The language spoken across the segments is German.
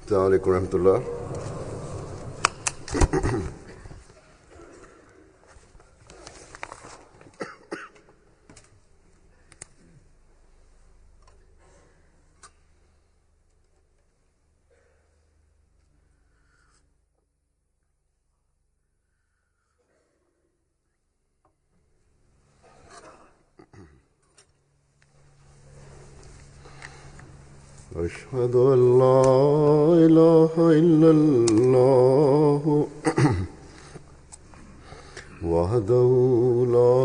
السلام عليكم ورحمة الله. أشهد أن لا إله إلا الله وحده لا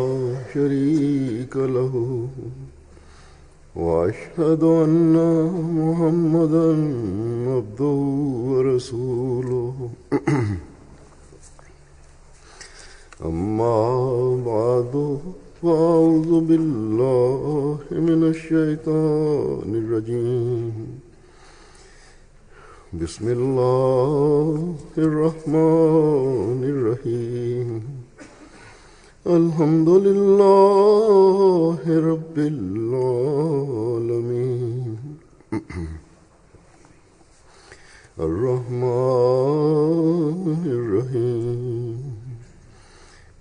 شريك له وأشهد أن محمدا عبده ورسوله أما بعد فأعوذ بالله من الشيطان الرجيم بسم الله الرحمن الرحيم الحمد لله رب العالمين الرحمن الرحيم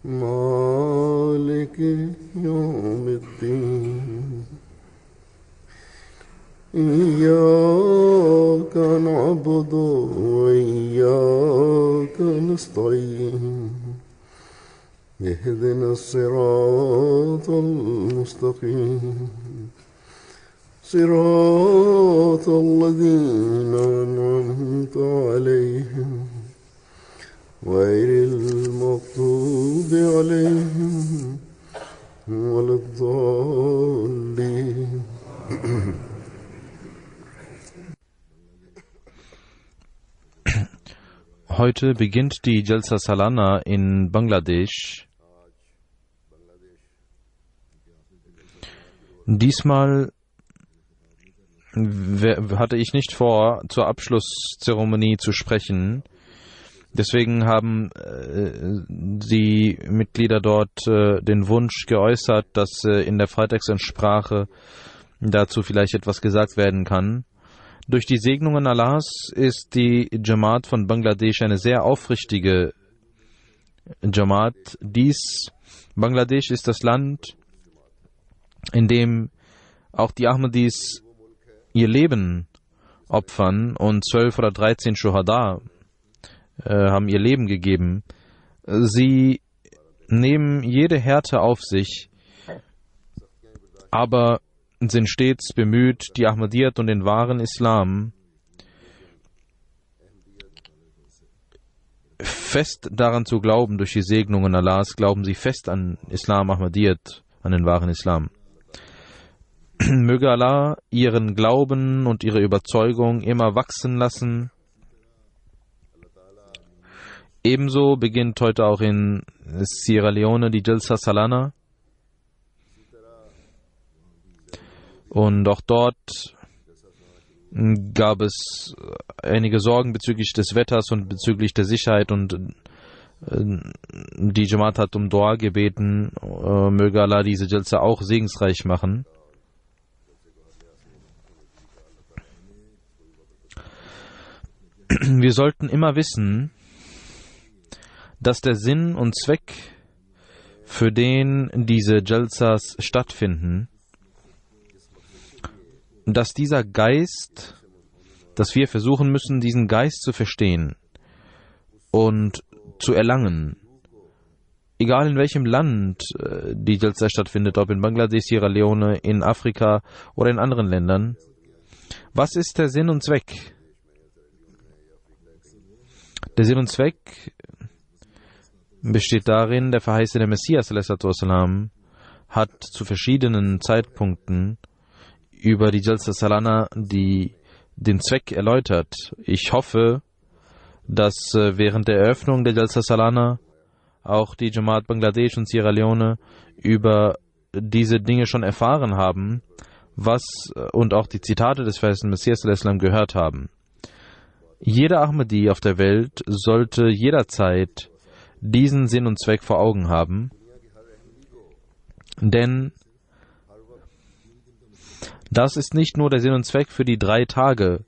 مالك يوم الدين إياك نعبد وإياك نستعين اهدنا الصراط المستقيم صراط الذين أنعمت عليهم غير المغضوب عليهم ولا الضالين. Heute beginnt die Jalsa Salana in Bangladesch. Diesmal hatte ich nicht vor, zur Abschlusszeremonie zu sprechen. Deswegen haben die Mitglieder dort den Wunsch geäußert, dass in der Freitagsansprache dazu vielleicht etwas gesagt werden kann. Durch die Segnungen Allahs ist die Jamaat von Bangladesch eine sehr aufrichtige Jamaat. Bangladesch ist das Land, in dem auch die Ahmadis ihr Leben opfern, und 12 oder 13 Shuhada haben ihr Leben gegeben. Sie nehmen jede Härte auf sich, aber sind stets bemüht, die Ahmadiyyat und den wahren Islam fest daran zu glauben. Durch die Segnungen Allahs glauben sie fest an Islam, Ahmadiyyat, an den wahren Islam. Möge Allah ihren Glauben und ihre Überzeugung immer wachsen lassen. Ebenso beginnt heute auch in Sierra Leone die Jalsa Salana. Und auch dort gab es einige Sorgen bezüglich des Wetters und bezüglich der Sicherheit, und die Jamaat hat um Dua gebeten. Möge Allah diese Jalsa auch segensreich machen. Wir sollten immer wissen, dass der Sinn und Zweck, für den diese Jalsas stattfinden, dass dieser Geist, dass wir versuchen müssen, diesen Geist zu verstehen und zu erlangen, egal in welchem Land die Jalsa stattfindet, ob in Bangladesch, Sierra Leone, in Afrika oder in anderen Ländern. Was ist der Sinn und Zweck? Der Sinn und Zweck besteht darin, der verheißene Messias ﷺ hat zu verschiedenen Zeitpunkten über die Jalsa Salana den Zweck erläutert. Ich hoffe, dass während der Eröffnung der Jalsa Salana auch die Jamaat Bangladesch und Sierra Leone über diese Dinge schon erfahren haben, und auch die Zitate des verheißenen Messias ﷺ gehört haben. Jeder Ahmadi auf der Welt sollte jederzeit diesen Sinn und Zweck vor Augen haben, denn das ist nicht nur der Sinn und Zweck für die 3 Tage,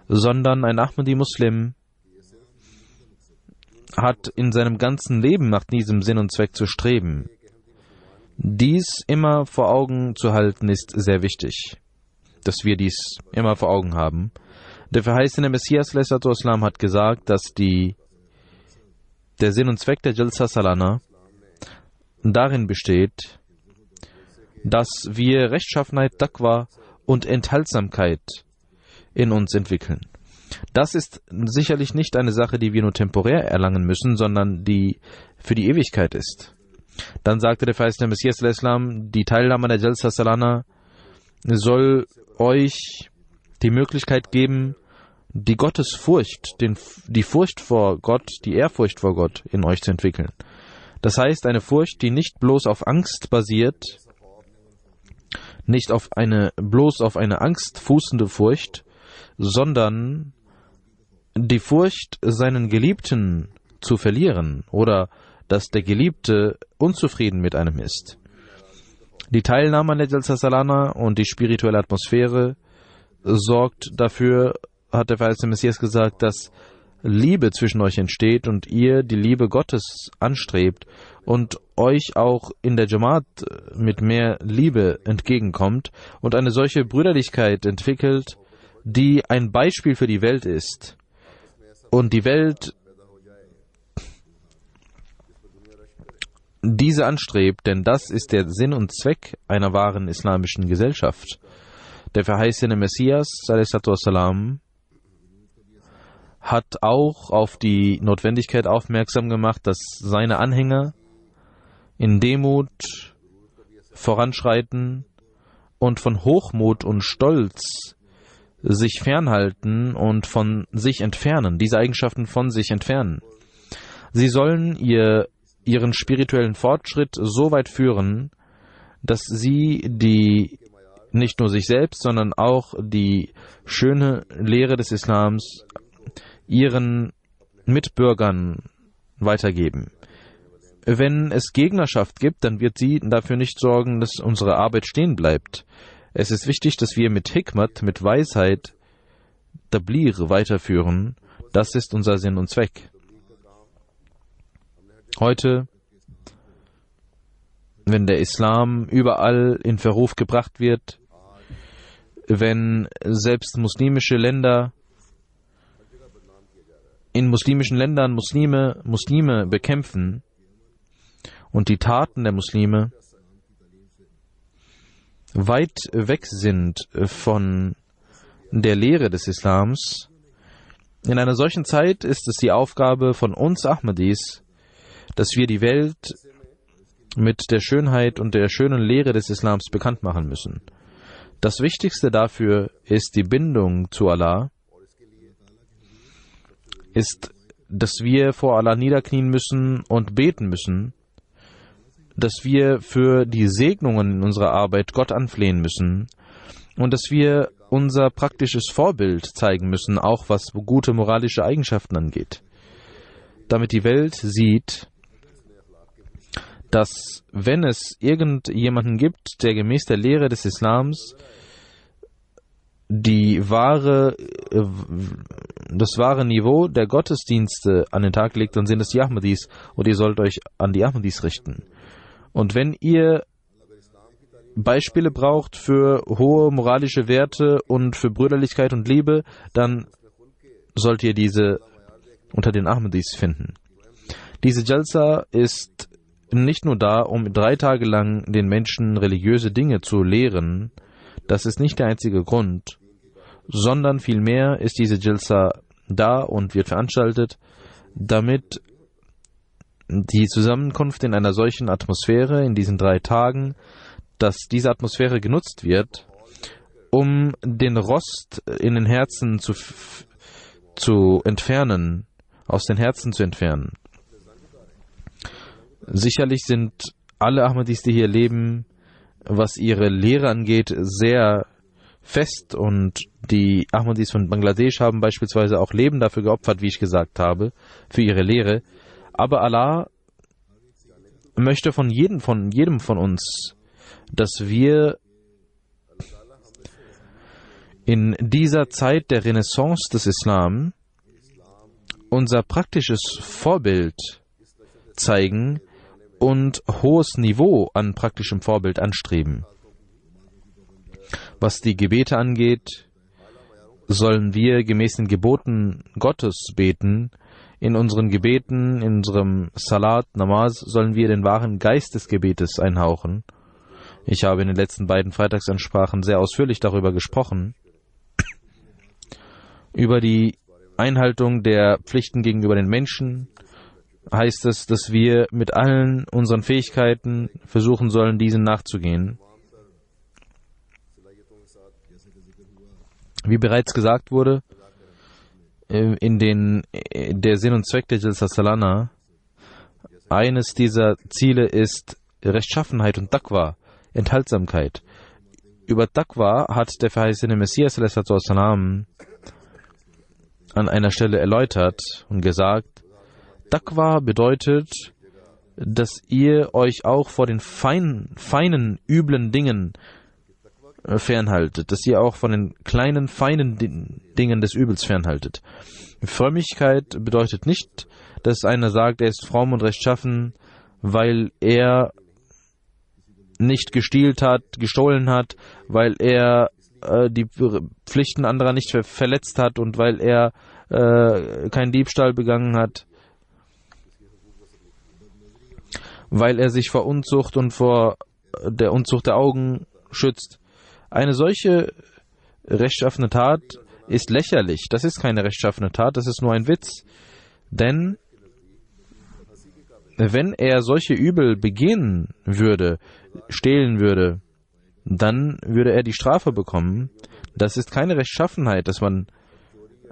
sondern ein Ahmadi-Muslim hat in seinem ganzen Leben nach diesem Sinn und Zweck zu streben. Dies immer vor Augen zu halten, ist sehr wichtig, dass wir dies immer vor Augen haben. Der verheißene Messias ﷺ hat gesagt, dass der Sinn und Zweck der Jalsa Salana darin besteht, dass wir Rechtschaffenheit, Taqwa und Enthaltsamkeit in uns entwickeln. Das ist sicherlich nicht eine Sache, die wir nur temporär erlangen müssen, sondern die für die Ewigkeit ist. Dann sagte der verheißene Messias ﷺ, die Teilnahme der Jalsa Salana soll euch die Möglichkeit geben, die Gottesfurcht, die Furcht vor Gott, die Ehrfurcht vor Gott in euch zu entwickeln. Das heißt, eine Furcht, die nicht bloß auf Angst basiert, nicht bloß auf eine Angst fußende Furcht, sondern die Furcht, seinen Geliebten zu verlieren oder dass der Geliebte unzufrieden mit einem ist. Die Teilnahme an der Jalsa Salana und die spirituelle Atmosphäre sorgt dafür, hat der verheißene Messias gesagt, dass Liebe zwischen euch entsteht und ihr die Liebe Gottes anstrebt und euch auch in der Jamaat mit mehr Liebe entgegenkommt und eine solche Brüderlichkeit entwickelt, die ein Beispiel für die Welt ist. Und die Welt diese anstrebt, denn das ist der Sinn und Zweck einer wahren islamischen Gesellschaft. Der verheißene Messias ﷺ hat auch auf die Notwendigkeit aufmerksam gemacht, dass seine Anhänger in Demut voranschreiten und von Hochmut und Stolz sich fernhalten und von sich entfernen, diese Eigenschaften von sich entfernen. Sie sollen ihren spirituellen Fortschritt so weit führen, dass sie nicht nur sich selbst, sondern auch die schöne Lehre des Islams ihren Mitbürgern weitergeben. Wenn es Gegnerschaft gibt, dann wird sie dafür nicht sorgen, dass unsere Arbeit stehen bleibt. Es ist wichtig, dass wir mit Hikmat, mit Weisheit, Tabligh weiterführen. Das ist unser Sinn und Zweck. Heute, wenn der Islam überall in Verruf gebracht wird, wenn selbst in muslimischen Ländern Muslime bekämpfen und die Taten der Muslime weit weg sind von der Lehre des Islams, in einer solchen Zeit ist es die Aufgabe von uns Ahmadis, dass wir die Welt mit der Schönheit und der schönen Lehre des Islams bekannt machen müssen. Das Wichtigste dafür ist die Bindung zu Allah, ist, dass wir vor Allah niederknien müssen und beten müssen, dass wir für die Segnungen in unserer Arbeit Gott anflehen müssen und dass wir unser praktisches Vorbild zeigen müssen, auch was gute moralische Eigenschaften angeht, damit die Welt sieht, dass wenn es irgendjemanden gibt, der gemäß der Lehre des Islams das wahre Niveau der Gottesdienste an den Tag legt, dann sind es die Ahmadis und ihr sollt euch an die Ahmadis richten. Und wenn ihr Beispiele braucht für hohe moralische Werte und für Brüderlichkeit und Liebe, dann sollt ihr diese unter den Ahmadis finden. Diese Jalsa ist nicht nur da, um 3 Tage lang den Menschen religiöse Dinge zu lehren, das ist nicht der einzige Grund, sondern vielmehr ist diese Jalsa da und wird veranstaltet, damit die Zusammenkunft in einer solchen Atmosphäre in diesen 3 Tagen, dass diese Atmosphäre genutzt wird, um den Rost in den Herzen zu entfernen, aus den Herzen zu entfernen. Sicherlich sind alle Ahmadis, die hier leben, was ihre Lehre angeht, sehr fest und die Ahmadis von Bangladesch haben beispielsweise auch Leben dafür geopfert, wie ich gesagt habe, für ihre Lehre. Aber Allah möchte von jedem von uns, dass wir in dieser Zeit der Renaissance des Islam unser praktisches Vorbild zeigen und hohes Niveau an praktischem Vorbild anstreben. Was die Gebete angeht, sollen wir gemäß den Geboten Gottes beten. In unseren Gebeten, in unserem Salat, Namaz, sollen wir den wahren Geist des Gebetes einhauchen. Ich habe in den letzten beiden Freitagsansprachen sehr ausführlich darüber gesprochen, über die Einhaltung der Pflichten gegenüber den Menschen. Heißt es, dass wir mit allen unseren Fähigkeiten versuchen sollen, diesen nachzugehen. Wie bereits gesagt wurde, der Sinn und Zweck der Jalsa Salana, eines dieser Ziele ist Rechtschaffenheit und Taqwa, Enthaltsamkeit. Über Taqwa hat der verheißene Messias an einer Stelle erläutert und gesagt, Taqwa bedeutet, dass ihr euch auch vor den feinen, üblen Dingen fernhaltet, dass ihr auch von den kleinen, feinen Dingen des Übels fernhaltet. Frömmigkeit bedeutet nicht, dass einer sagt, er ist fromm und rechtschaffen, weil er nicht gestiehlt hat, gestohlen hat, weil er die Pflichten anderer nicht verletzt hat und weil er keinen Diebstahl begangen hat, weil er sich vor Unzucht und vor der Unzucht der Augen schützt. Eine solche rechtschaffene Tat ist lächerlich. Das ist keine rechtschaffene Tat, das ist nur ein Witz. Denn wenn er solche Übel begehen würde, stehlen würde, dann würde er die Strafe bekommen. Das ist keine Rechtschaffenheit, dass man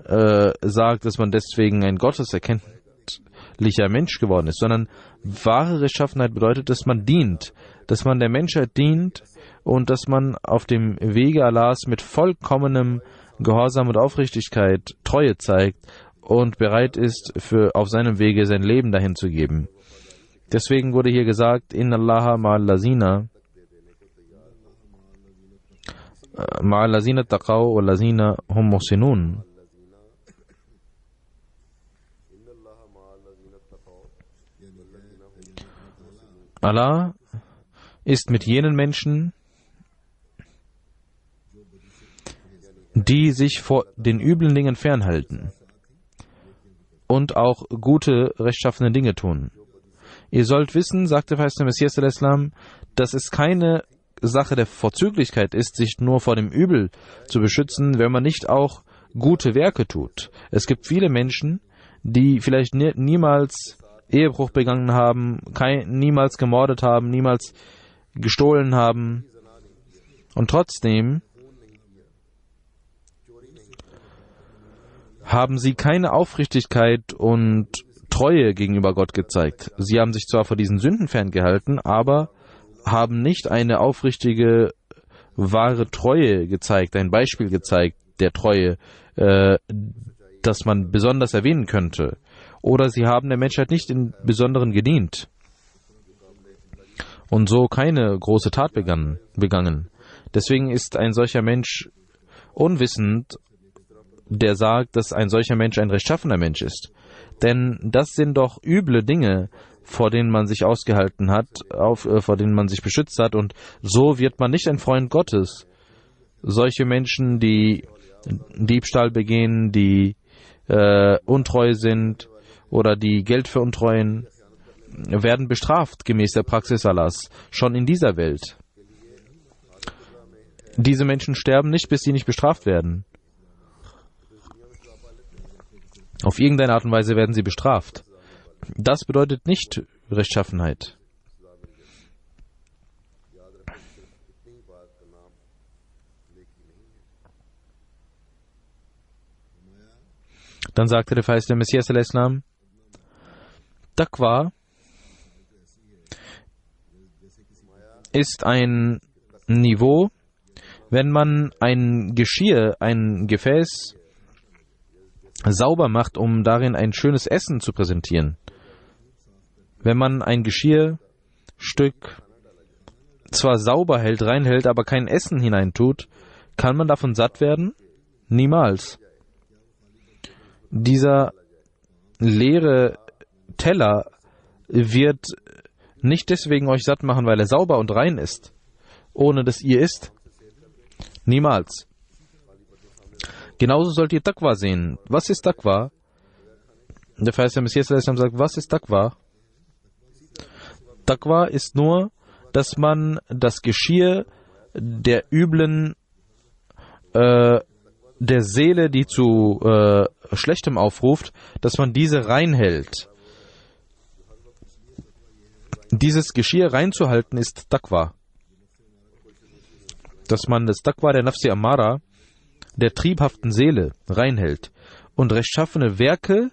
sagt, dass man deswegen ein gotteserkenntlicher Mensch geworden ist, sondern wahre Rechtschaffenheit bedeutet, dass man dient, dass man der Menschheit dient und dass man auf dem Wege Allahs mit vollkommenem Gehorsam und Aufrichtigkeit Treue zeigt und bereit ist, auf seinem Wege sein Leben dahin zu geben. Deswegen wurde hier gesagt, Inna Allaha ma'al lazina taqaw wa lazina hum muhsinun. Allah ist mit jenen Menschen, die sich vor den üblen Dingen fernhalten und auch gute, rechtschaffene Dinge tun. Ihr sollt wissen, sagte der verheißene Messias al-Islam, dass es keine Sache der Vorzüglichkeit ist, sich nur vor dem Übel zu beschützen, wenn man nicht auch gute Werke tut. Es gibt viele Menschen, die vielleicht niemals Ehebruch begangen haben, niemals gemordet haben, niemals gestohlen haben und trotzdem haben sie keine Aufrichtigkeit und Treue gegenüber Gott gezeigt. Sie haben sich zwar vor diesen Sünden ferngehalten, aber haben nicht eine aufrichtige, wahre Treue gezeigt, ein Beispiel gezeigt der Treue, das man besonders erwähnen könnte. Oder sie haben der Menschheit nicht im Besonderen gedient und so keine große Tat begangen. Deswegen ist ein solcher Mensch unwissend, der sagt, dass ein solcher Mensch ein rechtschaffener Mensch ist. Denn das sind doch üble Dinge, vor denen man sich ausgehalten hat, vor denen man sich beschützt hat, und so wird man nicht ein Freund Gottes. Solche Menschen, die Diebstahl begehen, die untreu sind oder die Geld veruntreuen, werden bestraft gemäß der Praxis Allahs, schon in dieser Welt. Diese Menschen sterben nicht, bis sie nicht bestraft werden. Auf irgendeine Art und Weise werden sie bestraft. Das bedeutet nicht Rechtschaffenheit. Dann sagte der verheißene Messias al-Islam, Taqwa ist ein Niveau, wenn man ein Geschirr, ein Gefäß sauber macht, um darin ein schönes Essen zu präsentieren. Wenn man ein Geschirrstück zwar sauber hält, reinhält, aber kein Essen hineintut, kann man davon satt werden? Niemals. Dieser leere Teller wird nicht deswegen euch satt machen, weil er sauber und rein ist, ohne dass ihr isst. Niemals. Genauso sollt ihr Taqwa sehen. Was ist Taqwa? Der Verheißene Messias sagt, was ist Taqwa? Taqwa ist nur, dass man das Geschirr der üblen, der Seele, die zu Schlechtem aufruft, dass man diese reinhält. Dieses Geschirr reinzuhalten ist Taqwa. Dass man das Taqwa der Nafsi Ammara, der triebhaften Seele, reinhält. Und rechtschaffene Werke,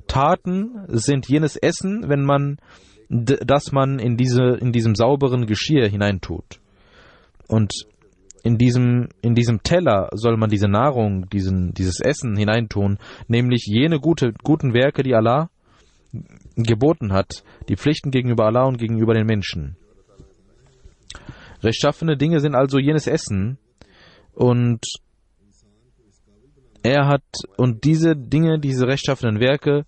Taten sind jenes Essen, wenn man das man in diesem sauberen Geschirr hineintut. Und in diesem Teller soll man diese Nahrung, dieses Essen hineintun, nämlich jene guten Werke, die Allah geboten hat, die Pflichten gegenüber Allah und gegenüber den Menschen. Rechtschaffene Dinge sind also jenes Essen, und diese Dinge, diese rechtschaffenen Werke,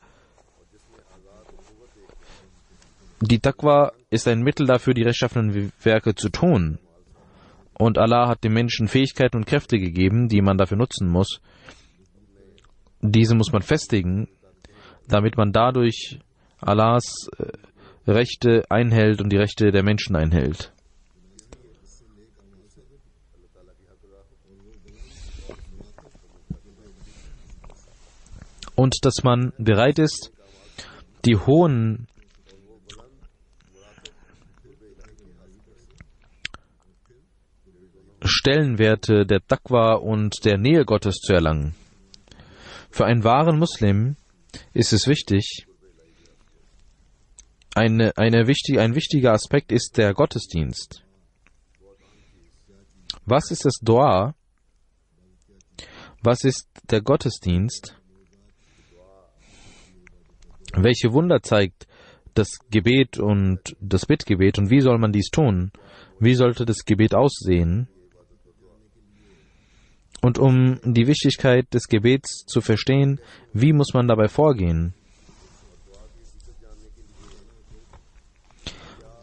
die Taqwa ist ein Mittel dafür, die rechtschaffenen Werke zu tun. Und Allah hat dem Menschen Fähigkeiten und Kräfte gegeben, die man dafür nutzen muss. Diese muss man festigen, damit man dadurch Allahs Rechte einhält und die Rechte der Menschen einhält. Und dass man bereit ist, die hohen Stellenwerte der Taqwa und der Nähe Gottes zu erlangen. Für einen wahren Muslim ist es wichtig, ein wichtiger Aspekt ist der Gottesdienst. Was ist das Dua? Was ist der Gottesdienst? Welche Wunder zeigt das Gebet und das Bittgebet, und wie soll man dies tun? Wie sollte das Gebet aussehen? Und um die Wichtigkeit des Gebets zu verstehen, wie muss man dabei vorgehen?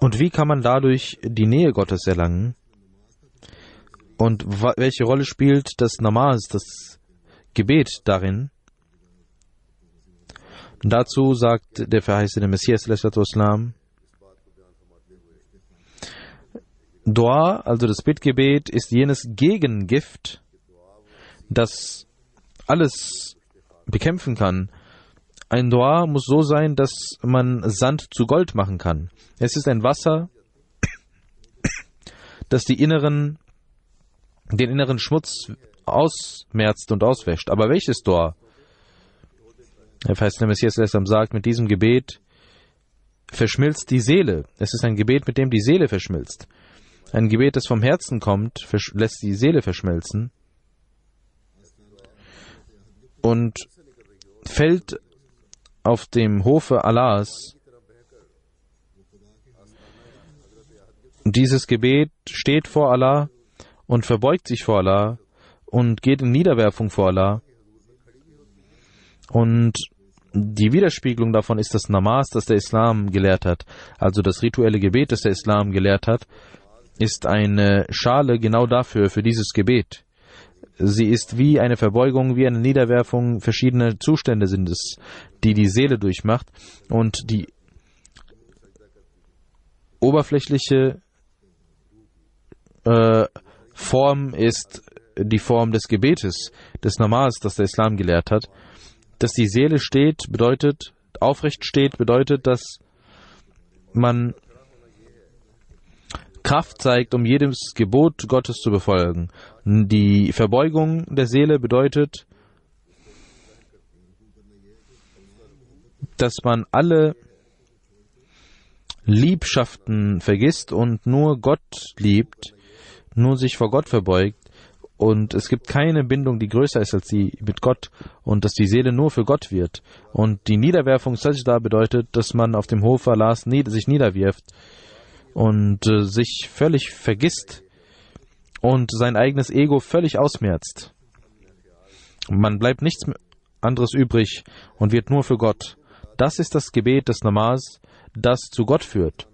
Und wie kann man dadurch die Nähe Gottes erlangen? Und welche Rolle spielt das Namaz, das Gebet darin? Dazu sagt der verheißene Messias, Dua, also das Bittgebet, ist jenes Gegengift, das alles bekämpfen kann. Ein Dua muss so sein, dass man Sand zu Gold machen kann. Es ist ein Wasser, das den inneren Schmutz ausmerzt und auswäscht. Aber welches Dua? Der verheißene Messias sagt, mit diesem Gebet verschmilzt die Seele. Es ist ein Gebet, mit dem die Seele verschmilzt. Ein Gebet, das vom Herzen kommt, lässt die Seele verschmelzen und fällt auf dem Hofe Allahs. Dieses Gebet steht vor Allah und verbeugt sich vor Allah und geht in Niederwerfung vor Allah. Und die Widerspiegelung davon ist das Namaz, das der Islam gelehrt hat. Also das rituelle Gebet, das der Islam gelehrt hat, ist eine Schale genau dafür, für dieses Gebet. Sie ist wie eine Verbeugung, wie eine Niederwerfung. Verschiedene Zustände sind es, die die Seele durchmacht. Und die oberflächliche Form ist die Form des Gebetes, des Namaz, das der Islam gelehrt hat. Dass die Seele steht, bedeutet, aufrecht steht, bedeutet, dass man Kraft zeigt, um jedes Gebot Gottes zu befolgen. Die Verbeugung der Seele bedeutet, dass man alle Liebschaften vergisst und nur Gott liebt, nur sich vor Gott verbeugt. Und es gibt keine Bindung, die größer ist als die mit Gott, und dass die Seele nur für Gott wird. Und die Niederwerfung Sajda bedeutet, dass man auf dem Hof Allahs sich niederwirft und sich völlig vergisst und sein eigenes Ego völlig ausmerzt. Man bleibt nichts anderes übrig und wird nur für Gott. Das ist das Gebet des Namas, das zu Gott führt.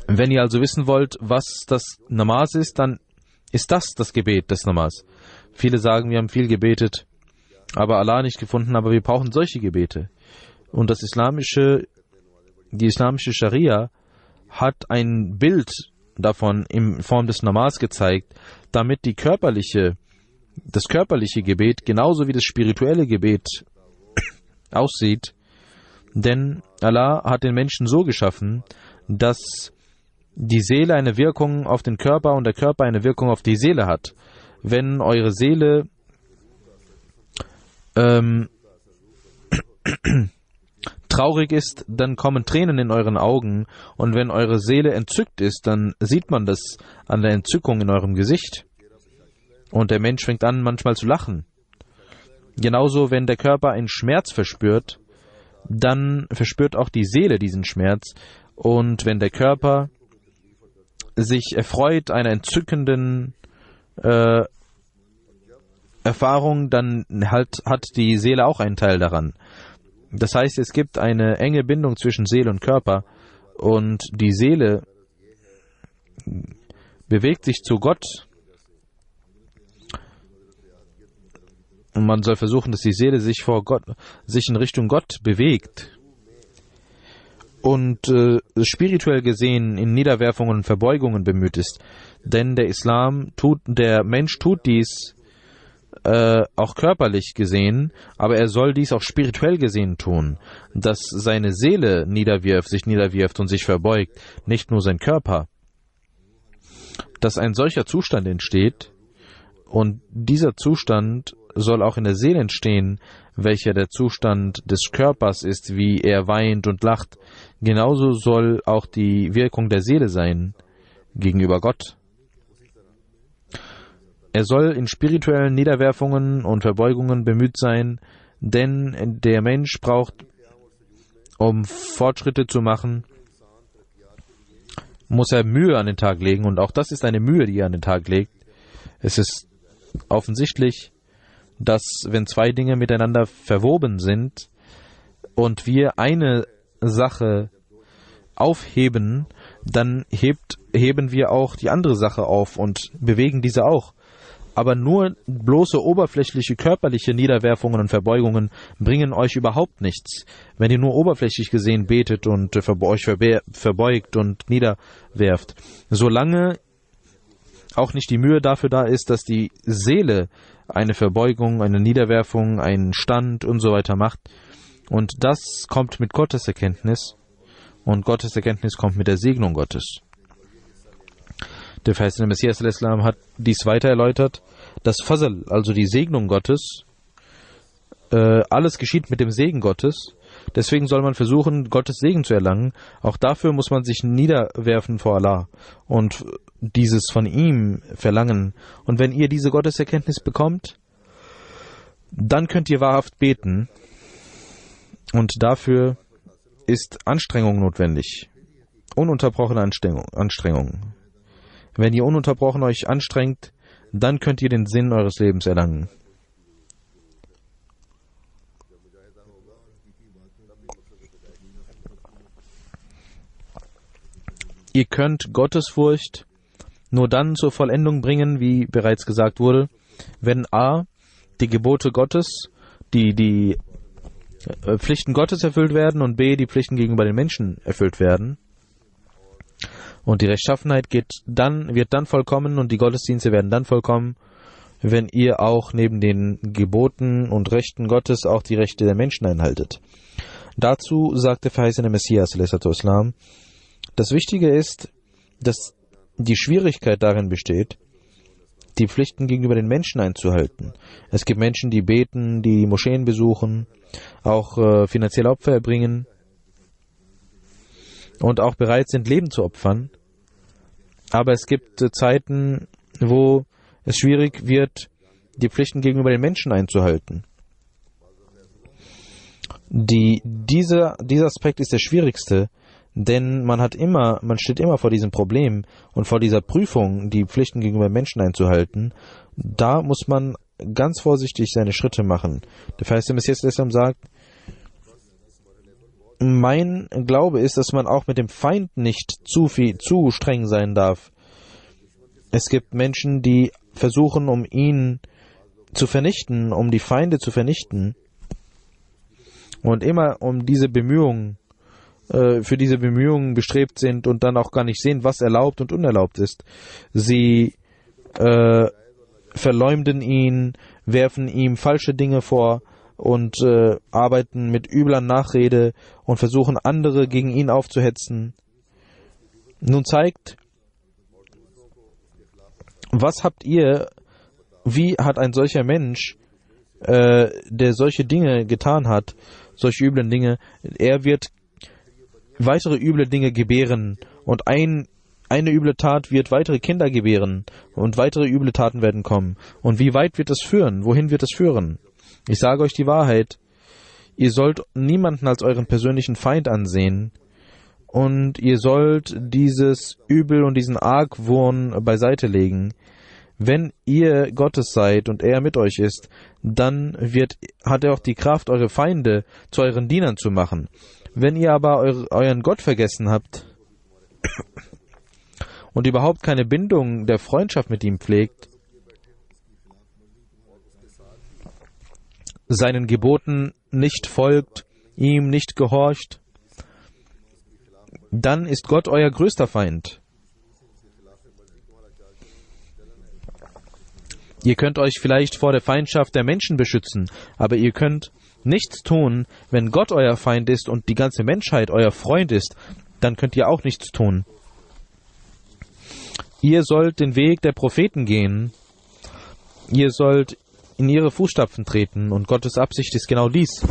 Wenn ihr also wissen wollt, was das Namas ist, dann ist das Gebet des Namas. Viele sagen, wir haben viel gebetet, aber Allah nicht gefunden, aber wir brauchen solche Gebete. Und die islamische Scharia hat ein Bild davon in Form des Namas gezeigt, damit das körperliche Gebet genauso wie das spirituelle Gebet aussieht. Denn Allah hat den Menschen so geschaffen, dass die Seele eine Wirkung auf den Körper und der Körper eine Wirkung auf die Seele hat. Wenn eure Seele traurig ist, dann kommen Tränen in euren Augen, und wenn eure Seele entzückt ist, dann sieht man das an der Entzückung in eurem Gesicht. Und der Mensch fängt an, manchmal zu lachen. Genauso, wenn der Körper einen Schmerz verspürt, dann verspürt auch die Seele diesen Schmerz. Und wenn der Körper sich erfreut einer entzückenden Erfahrung, dann hat die Seele auch einen Teil daran. Das heißt, es gibt eine enge Bindung zwischen Seele und Körper, und die Seele bewegt sich zu Gott. Und man soll versuchen, dass die Seele sich in Richtung Gott bewegt. Und spirituell gesehen in Niederwerfungen und Verbeugungen bemüht ist. Denn der Mensch tut dies auch körperlich gesehen, aber er soll dies auch spirituell gesehen tun, dass seine Seele sich niederwirft und sich verbeugt, nicht nur sein Körper. Dass ein solcher Zustand entsteht, und dieser Zustand soll auch in der Seele entstehen, welcher der Zustand des Körpers ist, wie er weint und lacht. Genauso soll auch die Wirkung der Seele sein gegenüber Gott. Er soll in spirituellen Niederwerfungen und Verbeugungen bemüht sein, denn der Mensch braucht, um Fortschritte zu machen, muss er Mühe an den Tag legen, und auch das ist eine Mühe, die er an den Tag legt. Es ist offensichtlich, dass wenn zwei Dinge miteinander verwoben sind und wir eine Sache aufheben, dann heben wir auch die andere Sache auf und bewegen diese auch. Aber nur bloße oberflächliche körperliche Niederwerfungen und Verbeugungen bringen euch überhaupt nichts. Wenn ihr nur oberflächlich gesehen betet und euch verbeugt und niederwerft, solange auch nicht die Mühe dafür da ist, dass die Seele eine Verbeugung, eine Niederwerfung, einen Stand und so weiter macht. Und das kommt mit Gotteserkenntnis, und Gotteserkenntnis kommt mit der Segnung Gottes. Der verheißene Messias al-Islam hat dies weiter erläutert, dass Fazl, also die Segnung Gottes, alles geschieht mit dem Segen Gottes. Deswegen soll man versuchen, Gottes Segen zu erlangen. Auch dafür muss man sich niederwerfen vor Allah und dieses von ihm verlangen. Und wenn ihr diese Gotteserkenntnis bekommt, dann könnt ihr wahrhaft beten. Und dafür ist Anstrengung notwendig. Ununterbrochene Anstrengung. Wenn ihr ununterbrochen euch anstrengt, dann könnt ihr den Sinn eures Lebens erlangen. Ihr könnt Gottesfurcht nur dann zur Vollendung bringen, wie bereits gesagt wurde, wenn a. die Gebote Gottes, die Pflichten Gottes erfüllt werden, und b. die Pflichten gegenüber den Menschen erfüllt werden. Und die Rechtschaffenheit wird dann vollkommen, und die Gottesdienste werden dann vollkommen, wenn ihr auch neben den Geboten und Rechten Gottes auch die Rechte der Menschen einhaltet. Dazu sagt der verheißene Messias a.s. Das Wichtige ist, dass die Schwierigkeit darin besteht, die Pflichten gegenüber den Menschen einzuhalten. Es gibt Menschen, die beten, die Moscheen besuchen, auch finanzielle Opfer erbringen und auch bereit sind, Leben zu opfern. Aber es gibt Zeiten, wo es schwierig wird, die Pflichten gegenüber den Menschen einzuhalten. Dieser Aspekt ist der schwierigste, Denn man steht immer vor diesem Problem und vor dieser Prüfung, die Pflichten gegenüber Menschen einzuhalten. Da muss man ganz vorsichtig seine Schritte machen. Der verheißene Messias sagt, mein Glaube ist, dass man auch mit dem Feind nicht zu streng sein darf. Es gibt Menschen, die versuchen, um ihn zu vernichten, um die Feinde zu vernichten und immer für diese Bemühungen bestrebt sind und dann auch gar nicht sehen, was erlaubt und unerlaubt ist. Sie verleumden ihn, werfen ihm falsche Dinge vor und arbeiten mit übler Nachrede und versuchen, andere gegen ihn aufzuhetzen. Nun zeigt, wie hat ein solcher Mensch, der solche Dinge getan hat, solche üblen Dinge, er wird weitere üble Dinge gebären und eine üble Tat wird weitere Kinder gebären und weitere üble Taten werden kommen. Und wie weit wird das führen? Wohin wird das führen? Ich sage euch die Wahrheit. Ihr sollt niemanden als euren persönlichen Feind ansehen und ihr sollt dieses Übel und diesen Argwohn beiseite legen. Wenn ihr Gottes seid und er mit euch ist, dann hat er auch die Kraft, eure Feinde zu euren Dienern zu machen. Wenn ihr aber euren Gott vergessen habt und überhaupt keine Bindung der Freundschaft mit ihm pflegt, seinen Geboten nicht folgt, ihm nicht gehorcht, dann ist Gott euer größter Feind. Ihr könnt euch vielleicht vor der Feindschaft der Menschen beschützen, aber ihr könnt nichts tun, wenn Gott euer Feind ist und die ganze Menschheit euer Freund ist, dann könnt ihr auch nichts tun. Ihr sollt den Weg der Propheten gehen, ihr sollt in ihre Fußstapfen treten und Gottes Absicht ist genau dies,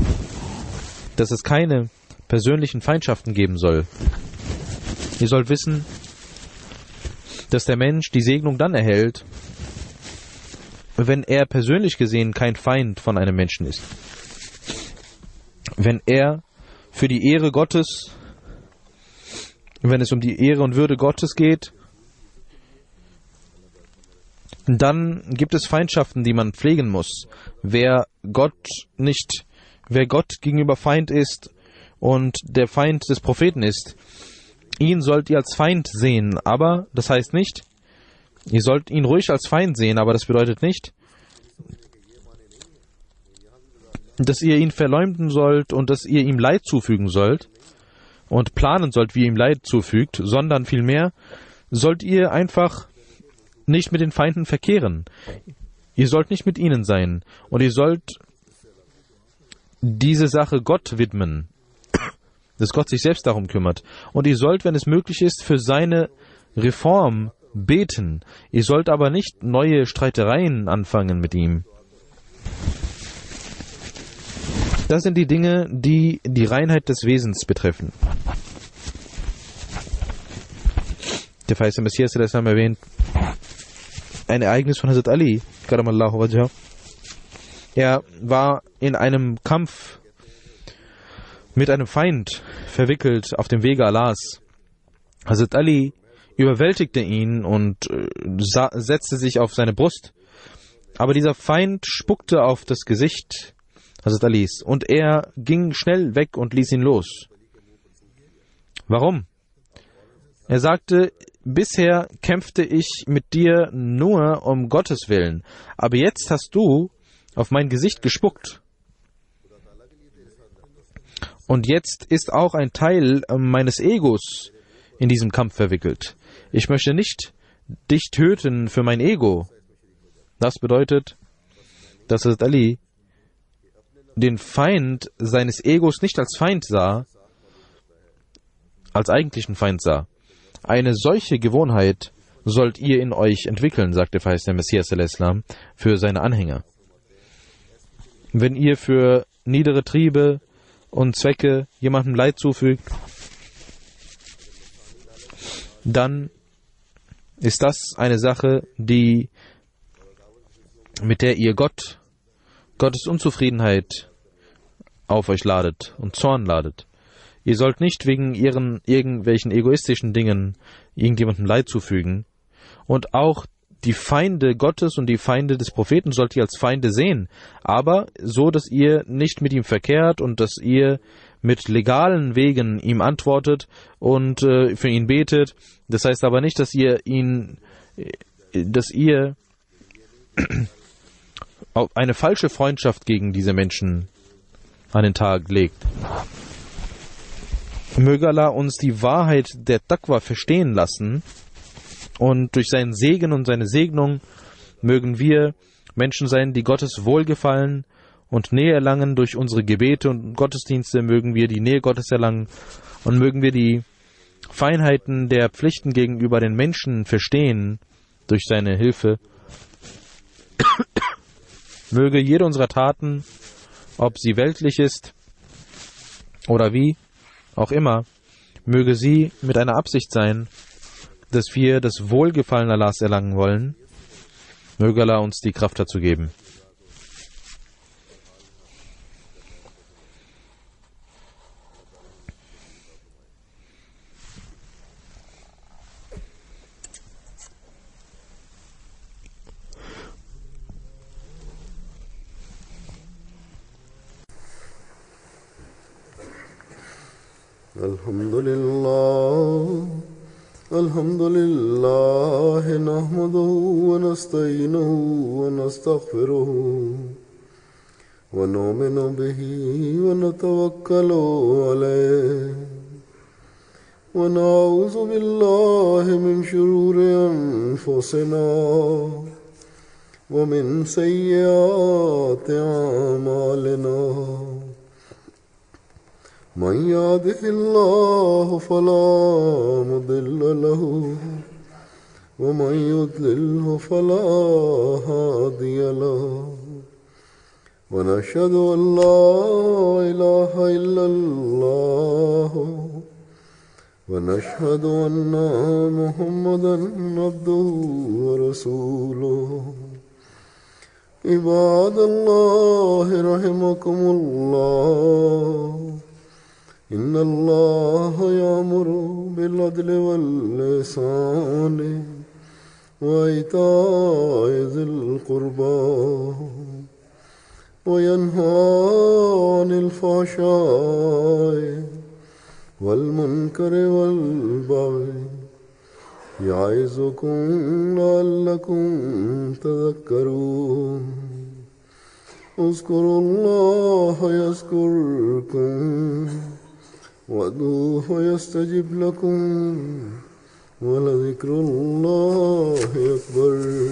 dass es keine persönlichen Feindschaften geben soll. Ihr sollt wissen, dass der Mensch die Segnung dann erhält, wenn er persönlich gesehen kein Feind von einem Menschen ist. Wenn er für die Ehre Gottes, wenn es um die Ehre und Würde Gottes geht, dann gibt es Feindschaften, die man pflegen muss. Wer Gott gegenüber Feind ist und der Feind des Propheten ist, ihn sollt ihr als Feind sehen, aber das heißt nicht, ihr sollt ihn ruhig als Feind sehen, aber das bedeutet nicht, dass ihr ihn verleumden sollt und dass ihr ihm Leid zufügen sollt und planen sollt, wie ihr ihm Leid zufügt, sondern vielmehr sollt ihr einfach nicht mit den Feinden verkehren. Ihr sollt nicht mit ihnen sein und ihr sollt diese Sache Gott widmen, dass Gott sich selbst darum kümmert. Und ihr sollt, wenn es möglich ist, für seine Reform beten. Ihr sollt aber nicht neue Streitereien anfangen mit ihm. Das sind die Dinge, die die Reinheit des Wesens betreffen. Der verheißene Messias erwähnt ein Ereignis von Hazrat Ali, Karamallahu wajha. Er war in einem Kampf mit einem Feind verwickelt auf dem Wege Allahs. Hazrat Ali überwältigte ihn und setzte sich auf seine Brust. Aber dieser Feind spuckte auf das Gesicht Hazrat Alis und er ging schnell weg und ließ ihn los. Warum? Er sagte, bisher kämpfte ich mit dir nur um Gottes Willen, aber jetzt hast du auf mein Gesicht gespuckt. Und jetzt ist auch ein Teil meines Egos in diesem Kampf verwickelt. Ich möchte nicht dich töten für mein Ego. Das bedeutet, dass Hazrat Ali den Feind seines Egos nicht als Feind sah, als eigentlichen Feind sah. Eine solche Gewohnheit sollt ihr in euch entwickeln, sagte der verheißene Messias al-Islam für seine Anhänger. Wenn ihr für niedere Triebe und Zwecke jemandem Leid zufügt, dann ist das eine Sache, mit der ihr Gottes Unzufriedenheit auf euch ladet und Zorn ladet. Ihr sollt nicht wegen irgendwelchen egoistischen Dingen irgendjemandem Leid zufügen. Und auch die Feinde Gottes und die Feinde des Propheten sollt ihr als Feinde sehen, aber so, dass ihr nicht mit ihm verkehrt und dass ihr mit legalen Wegen ihm antwortet und für ihn betet. Das heißt aber nicht, dass ihr eine falsche Freundschaft gegen diese Menschen an den Tag legt. Möge Allah uns die Wahrheit der Taqwa verstehen lassen und durch seinen Segen und seine Segnung mögen wir Menschen sein, die Gottes Wohlgefallen und Nähe erlangen durch unsere Gebete und Gottesdienste, mögen wir die Nähe Gottes erlangen und mögen wir die Feinheiten der Pflichten gegenüber den Menschen verstehen durch seine Hilfe. Möge jede unserer Taten, ob sie weltlich ist oder wie auch immer, möge sie mit einer Absicht sein, dass wir das Wohlgefallen Allahs erlangen wollen. Möge Allah uns die Kraft dazu geben. الحمد لله نحمده ونستعينه ونستغفره ونؤمن به ونتوكل عليه ونعوذ بالله من شرور أنفسنا ومن سيئات أعمالنا من يهده الله فلا مضل له ومن يضلله فلا هادي له ونشهد أن لا إله إلا الله ونشهد أن محمدا عبده ورسوله عباد الله رحمكم الله إن الله يأمر بالعدل والإحسان وإيتاء ذي القربى وينهى عن الفحشاء والمنكر والبغي يعظكم لعلكم تذكرون اذكروا الله يذكركم وادعوه يستجب لكم ولذكر الله أكبر